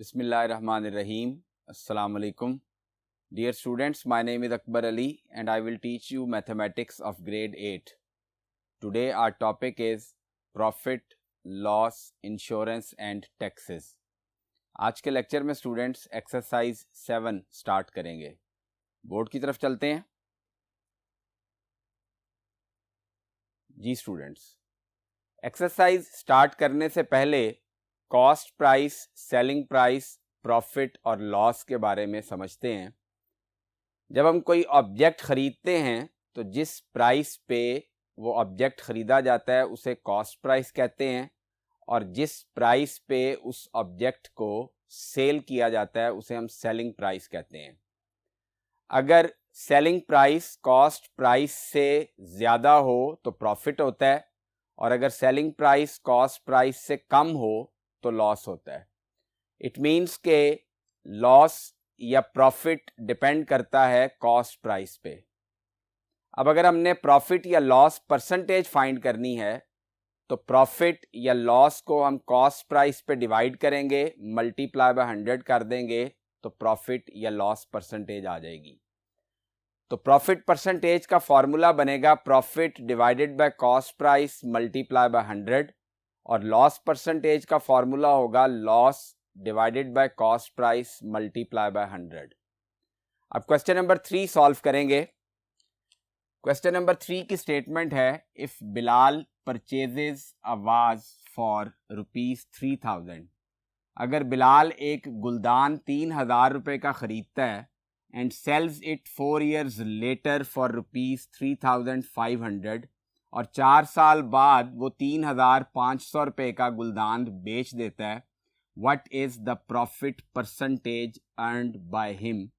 Bismillahirrahmanirrahim. Assalamu alaikum. Dear students, my name is Akbar Ali and I will teach you mathematics of grade 8. Today our topic is profit, loss, insurance and taxes. आज के lecture में students exercise 7 start करेंगे. Board की तरफ चलते हैं. जी students, exercise start करने से पहले cost price, selling price, profit और लॉस के बारे में समझते हैं. जब हम कोई ऑब्जेक्ट खरीदते हैं तो जिस प्राइस पे वो ऑब्जेक्ट खरीदा जाता है उसे कॉस्ट प्राइस कहते हैं और जिस प्राइस पे उस ऑब्जेक्ट को सेल किया जाता है उसे हम सेलिंग प्राइस कहते हैं. अगर सेलिंग प्राइस कॉस्ट प्राइस से ज़्यादा हो तो प्रॉफिट होता है और अगर सेलिंग प्राइस कॉस्ट प्राइस से कम हो तो लॉस होता है. इट मीन्स के लॉस या प्रॉफिट डिपेंड करता है कॉस्ट प्राइस पे. अब अगर हमने प्रॉफिट या लॉस परसेंटेज फाइंड करनी है तो प्रॉफिट या लॉस को हम कॉस्ट प्राइस पे डिवाइड करेंगे, मल्टीप्लाई बाय 100 कर देंगे तो प्रॉफिट या लॉस परसेंटेज आ जाएगी. तो प्रॉफिट परसेंटेज का फॉर्मूला बनेगा profit divided by cost price multiply by 100 और लॉस परसेंटेज का फॉर्मूला होगा loss divided by cost price multiply by 100. अब क्वेश्चन नंबर 3 सॉल्व करेंगे. क्वेश्चन नंबर 3 की स्टेटमेंट है if Bilal purchases a was for ₹3000. अगर बिलाल एक गुलदान 3000 रुपये का खरीदता है and sells it 4 years later for ₹3500 और 4 साल बाद वो 3500 रुपये का गुलदान बेच देता है, what is the profit percentage earned by him.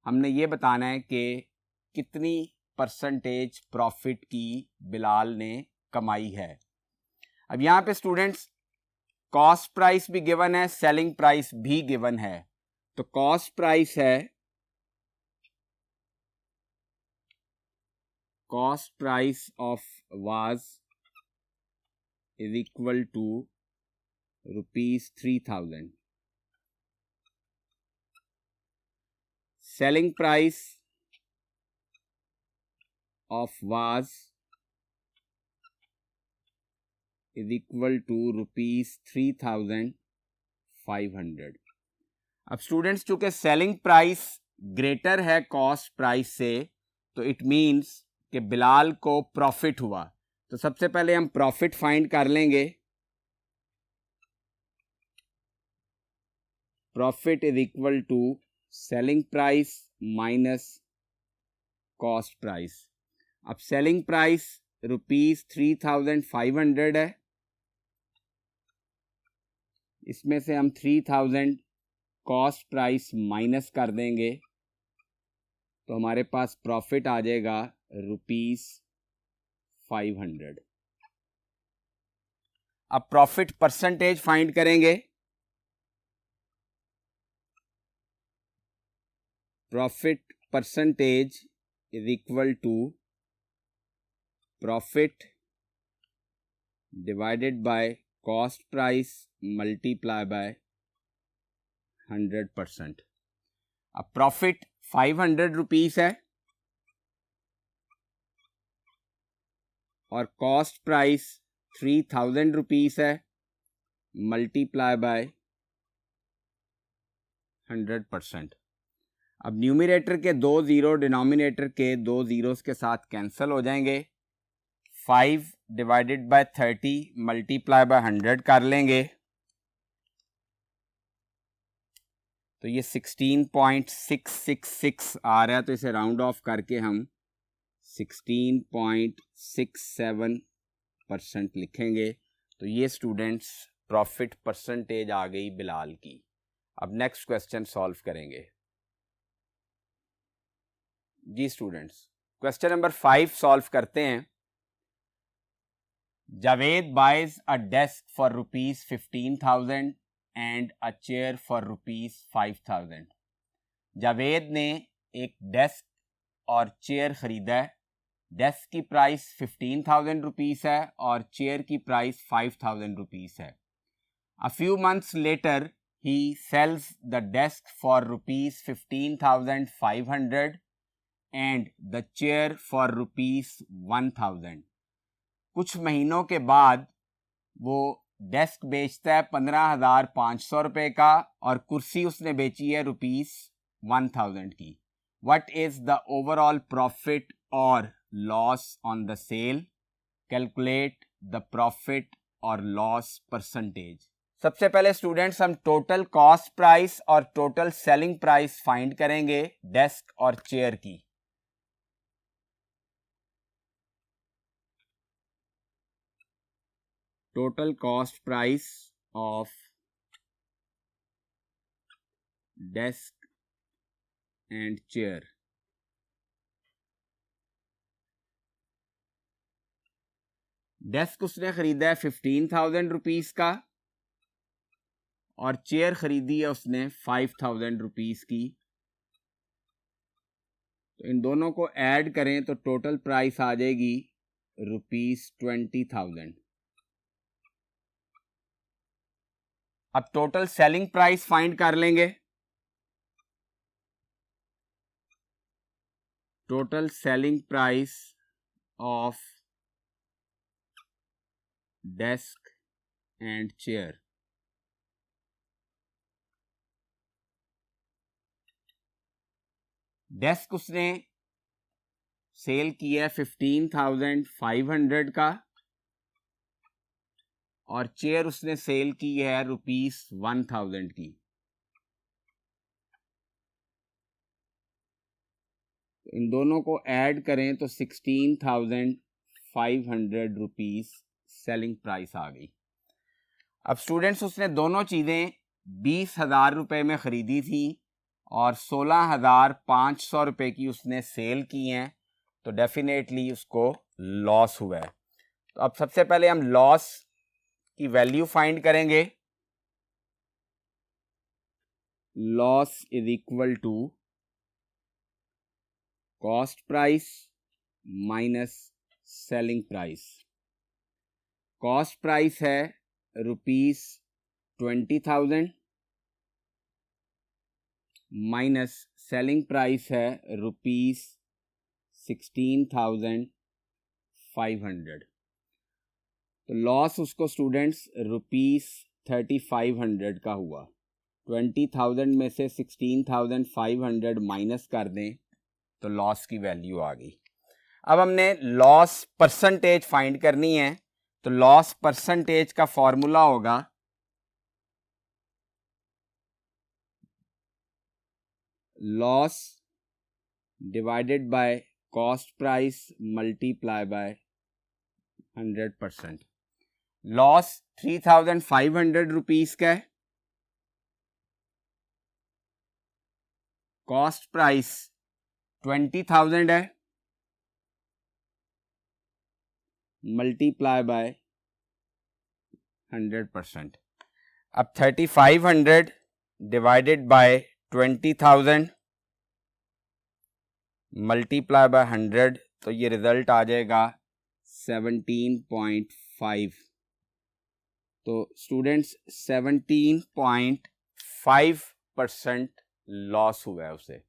हमने ये बताना है कि कितनी परसेंटेज प्रॉफिट की बिलाल ने कमाई है. अब यहाँ पे स्टूडेंट्स कॉस्ट प्राइस भी गिवन है, सेलिंग प्राइस भी गिवन है. तो कॉस्ट प्राइस है cost price of was is equal to ₹3000. Selling price of was is equal to ₹3500. अब स्टूडेंट्स चूंकि सेलिंग प्राइस ग्रेटर है कॉस्ट प्राइस से तो इट मीन्स कि बिलाल को प्रॉफिट हुआ. तो सबसे पहले हम प्रॉफिट फाइंड कर लेंगे. Profit is equal to selling price minus cost price. अब सेलिंग प्राइस ₹3500 है, इसमें से हम 3000 कॉस्ट प्राइस माइनस कर देंगे तो हमारे पास प्रॉफिट आ जाएगा ₹500. अब प्रॉफिट परसेंटेज फाइंड करेंगे. Profit percentage is equal to profit divided by cost price multiply by 100%. अब प्रॉफिट 500 रुपीस है और कॉस्ट प्राइस 3000 रुपीस है, मल्टीप्लाई बाय 100%. अब न्यूमरेटर के 2 जीरो डिनोमिनेटर के 2 जीरोस के साथ कैंसिल हो जाएंगे. 5 डिवाइडेड बाय 30 मल्टीप्लाई बाय 100 कर लेंगे तो ये 16.666 आ रहा है. तो इसे राउंड ऑफ करके हम 16.67% लिखेंगे. तो ये स्टूडेंट्स प्रॉफिट परसेंटेज आ गई बिलाल की. अब नेक्स्ट क्वेश्चन सॉल्व करेंगे. जी स्टूडेंट्स, क्वेश्चन नंबर 5 सॉल्व करते हैं. Javed buys a desk for ₹15,000 and a chair for ₹5,000. Javed ने एक डेस्क और चेयर खरीदा है. डेस्क की प्राइस 15,000 रुपीस है और चेयर की प्राइस 5,000 रुपीस है. A few months later he sells the desk for rupees 15,500 and the chair for rupees 1,000. कुछ महीनों के बाद वो डेस्क बेचता है 15,500 रुपये का और कुर्सी उसने बेची है रुपीस 1,000 की. What is the overall profit or loss on the sale? Calculate the profit or loss percentage. सबसे पहले स्टूडेंट्स हम टोटल कॉस्ट प्राइस और टोटल सेलिंग प्राइस फाइंड करेंगे डेस्क और चेयर की. Total cost price of desk and chair. Desk उसने खरीदा है 15,000 रुपीज का और चेयर खरीदी है उसने 5,000 रुपीज की. तो इन दोनों को ऐड करें तो टोटल प्राइस आ जाएगी रुपीस 20,000. अब टोटल सेलिंग प्राइस फाइंड कर लेंगे. Total selling price of desk and chair. Desk उसने सेल किया 15,500 का और चेयर उसने सेल की है रुपीस 1,000 की. इन दोनों को ऐड करें तो 16,500 रुपीस सेलिंग प्राइस आ गई. अब स्टूडेंट्स उसने दोनों चीज़ें 20,000 रुपये में ख़रीदी थी और 16,500 रुपये की उसने सेल की हैं, तो डेफिनेटली उसको लॉस हुआ है. तो अब सबसे पहले हम लॉस की वैल्यू फाइंड करेंगे. Loss is equal to cost price minus selling price. Cost price है रुपीस 20,000 माइनस सेलिंग प्राइस है रुपीस 16,500. तो लॉस उसको स्टूडेंट्स रुपीस 3,500 का हुआ. 20,000 में से 16,500 माइनस कर दें तो लॉस की वैल्यू आ गई. अब हमने लॉस परसेंटेज फाइंड करनी है. तो लॉस परसेंटेज का फॉर्मूला होगा loss divided by cost price multiply by 100%. Loss 3,500 rupees का है. कॉस्ट प्राइस 20,000 है मल्टीप्लाई बाय 100%. अब 3,500 डिवाइडेड बाय 20,000 मल्टीप्लाई बाय 100, तो ये रिजल्ट आ जाएगा 17.5. तो स्टूडेंट्स 17.5% लॉस हुआ है उसे.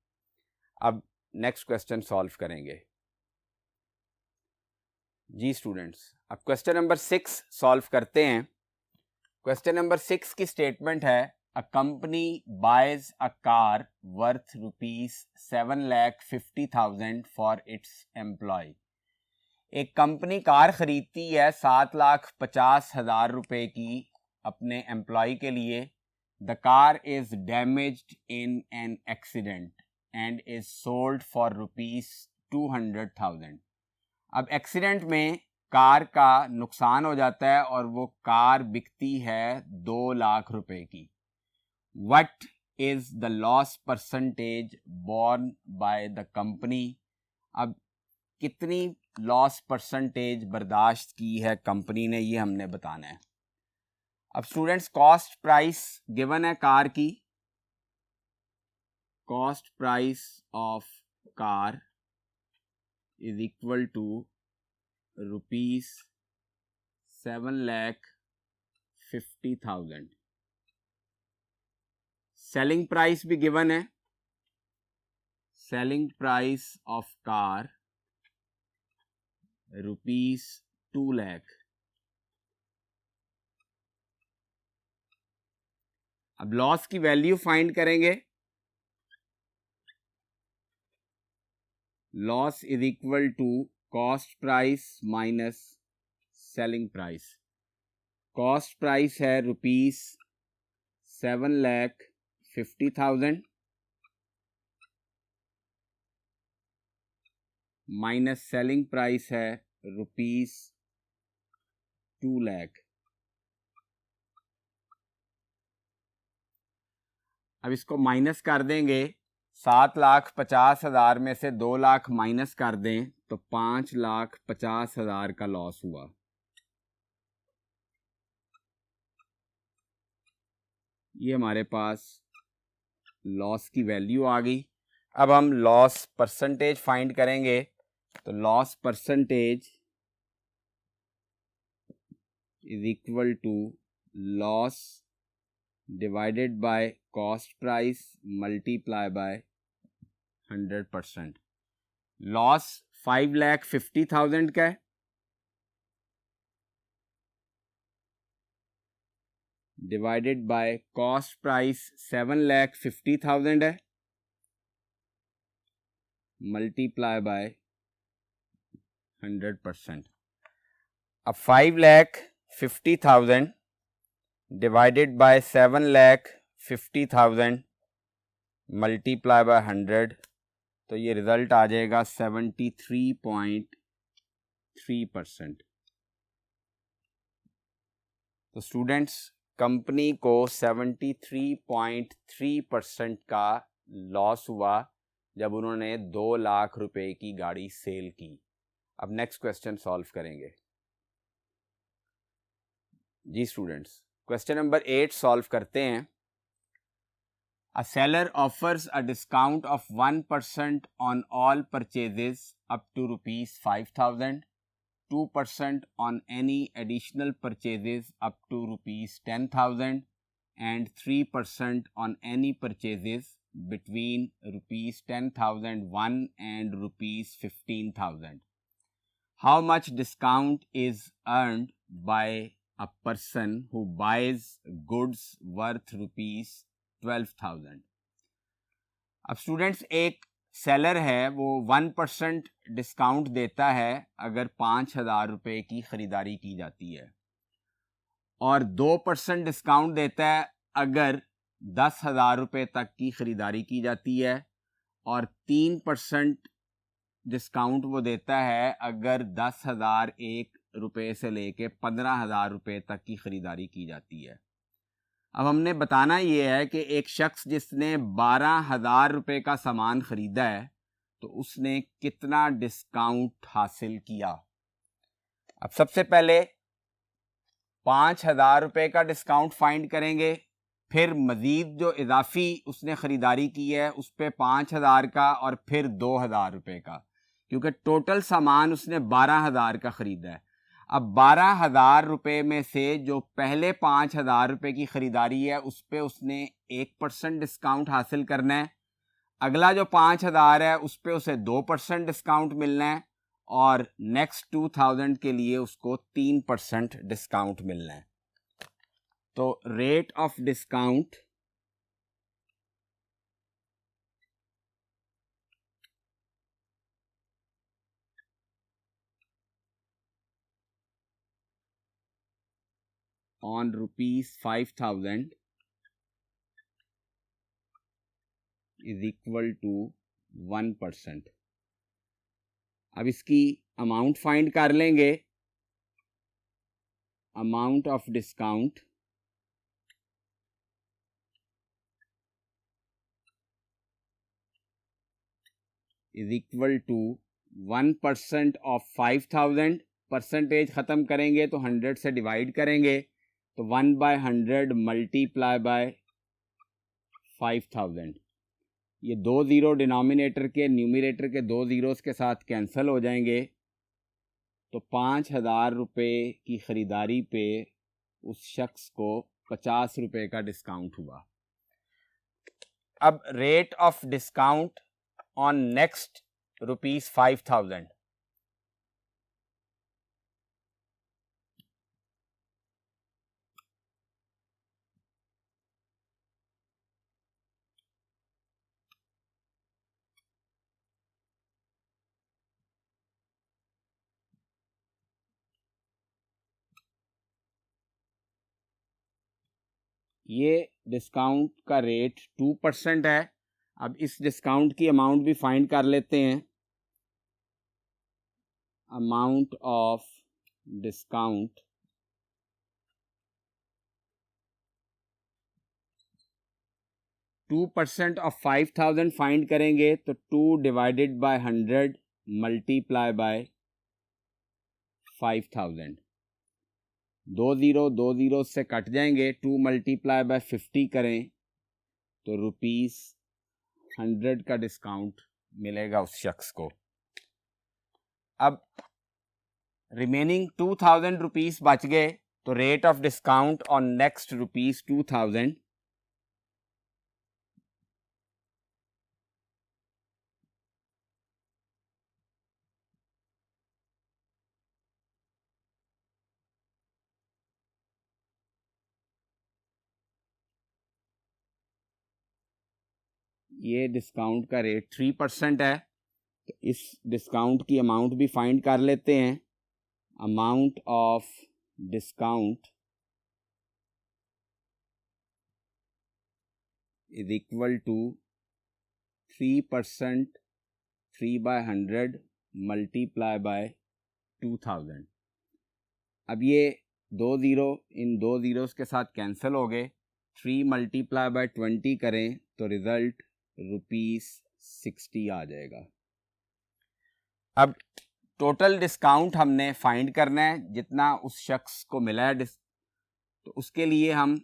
अब नेक्स्ट क्वेश्चन सॉल्व करेंगे. जी स्टूडेंट्स, अब क्वेश्चन नंबर 6 सॉल्व करते हैं. क्वेश्चन नंबर 6 की स्टेटमेंट है a company buys a car worth rupees 7,50,000 for its employ. एक कंपनी कार खरीदती है 7,50,000 रुपए की अपने एम्प्लॉय के लिए. The car is damaged in an accident and is sold for rupees 200,000. अब एक्सीडेंट में कार का नुकसान हो जाता है और वो कार बिकती है 2 लाख रुपए की. What is the loss percentage borne by the company. अब कितनी लॉस परसेंटेज बर्दाश्त की है कंपनी ने, ये हमने बताना है. अब स्टूडेंट्स कॉस्ट प्राइस गिवन है कार की. Cost price of car is equal to rupees 7,50,000. Selling price भी गिवन है, selling price of car ₹2 lakh. अब लॉस की वैल्यू फाइंड करेंगे। Loss is equal to cost price minus selling price. Cost price है ₹7,50,000 minus selling price है ₹2 लाख। अब इसको minus कर देंगे, 7,50,000 में से 2 लाख माइनस कर दें तो 5,50,000 का लॉस हुआ। ये हमारे पास लॉस की वैल्यू आ गई। अब हम लॉस परसेंटेज फाइंड करेंगे। तो loss percentage is equal to loss divided by cost price multiply by 100%। Loss 5,50,000 का है, डिवाइडेड बाय कॉस्ट प्राइस 7,50,000 है, मल्टीप्लाई बाय 100%। अब 5,50,000 डिवाइडेड बाय 7,50,000 मल्टीप्लाई बाय 100, तो ये रिजल्ट आ जाएगा 73.3%। तो स्टूडेंट्स, कंपनी को 73.3% का लॉस हुआ जब उन्होंने 2 लाख रुपए की गाड़ी सेल की। अब नेक्स्ट क्वेश्चन सॉल्व करेंगे। जी स्टूडेंट्स, क्वेश्चन नंबर 8 सॉल्व करते हैं। A seller offers a discount of 1% on all purchases up to ₹5,000, 2% on any additional purchases up to ₹10,000, and 3% on any purchases between ₹10,001 and ₹15,000. How much discount is earned by a person who buys goods worth ₹12,000? अब students, एक seller है, वो 1% discount देता है अगर 5,000 रुपये की ख़रीदारी की जाती है, और 2% डिस्काउंट देता है अगर 10,000 रुपये तक की ख़रीदारी की जाती है, और 3% डिस्काउंट वो देता है अगर 10,001 रुपये से लेके 15,000 रुपये तक की ख़रीदारी की जाती है। अब हमने बताना ये है कि एक शख्स जिसने 12,000 रुपये का सामान ख़रीदा है तो उसने कितना डिस्काउंट हासिल किया। अब सबसे पहले 5,000 रुपये का डिस्काउंट फाइंड करेंगे, फिर मज़ीद जो इजाफी उसने ख़रीदारी की है उस पर 5,000 का, और फिर 2,000 रुपये का, क्योंकि टोटल सामान उसने 12,000 का ख़रीदा है। अब 12,000 रुपये में से जो पहले 5,000 रुपये की ख़रीदारी है उस पर उसने 1% डिस्काउंट हासिल करना है, अगला जो 5,000 है उस पर उसे 2% डिस्काउंट मिलना है, और नेक्स्ट 2,000 के लिए उसको 3% डिस्काउंट मिलना है। तो rate of discount on ₹5,000 is equal to 1%। अब इसकी अमाउंट फाइंड कर लेंगे। Amount of discount is equal to 1% of 5,000। Percentage ख़त्म करेंगे तो 100 से डिवाइड करेंगे, तो 1/100 मल्टीप्लाई बाय 5,000। ये 2 ज़ीरो डिनोमिनेटर के, न्यूमरेटर के 2 ज़ीरोस के साथ कैंसिल हो जाएंगे, तो 5,000 रुपये की ख़रीदारी पे उस शख्स को 50 रुपये का डिस्काउंट हुआ। अब rate of discount on next ₹5,000। ये डिस्काउंट का रेट 2% है। अब इस डिस्काउंट की अमाउंट भी फाइंड कर लेते हैं। Amount of discount %2 of 5,000 find करेंगे तो 2 divided by 100 multiply by 5,000। 2 zero से कट जाएंगे। 2 मल्टीप्लाई बाय 50 करें तो ₹100 का डिस्काउंट मिलेगा उस शख्स को। अब रिमेनिंग ₹2,000 बच गए तो rate of discount on next ₹2,000 ये डिस्काउंट का रेट 3% है। तो इस डिस्काउंट की अमाउंट भी फाइंड कर लेते हैं। Amount of discount is equal to 3%, 3/100 multiply by 2,000। अब ये 2 जीरो इन 2 जीरोस के साथ कैंसिल हो गए। 3 मल्टीप्लाई बाय 20 करें तो रिजल्ट ₹60 आ जाएगा। अब टोटल डिस्काउंट हमने फाइंड करना है जितना उस शख्स को मिला है। तो उसके लिए हम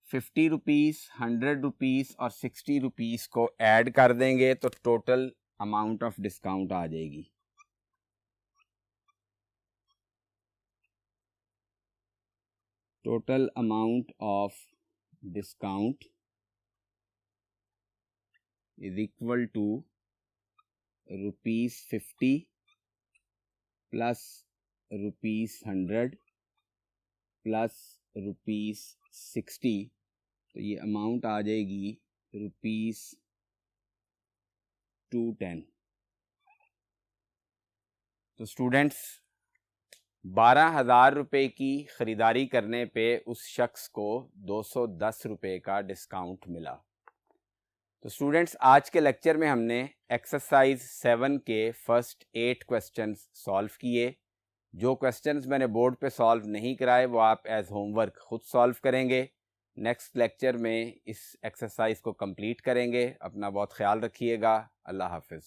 ₹50, ₹100 और ₹60 को ऐड कर देंगे तो टोटल अमाउंट ऑफ डिस्काउंट आ जाएगी। Total amount of discount is equal to ₹50 plus ₹100 plus ₹60। तो ये अमाउंट आ जाएगी ₹210। तो स्टूडेंट्स 12,000 रुपये की ख़रीदारी करने पे उस शख्स को ₹210 का डिस्काउंट मिला। तो स्टूडेंट्स आज के लेक्चर में हमने एक्सरसाइज 7 के फर्स्ट 8 क्वेश्चंस सॉल्व किए। जो क्वेश्चंस मैंने बोर्ड पे सॉल्व नहीं कराए वो आप एज होमवर्क खुद सॉल्व करेंगे। नेक्स्ट लेक्चर में इस एक्सरसाइज को कंप्लीट करेंगे। अपना बहुत ख्याल रखिएगा। अल्लाह हाफिज़।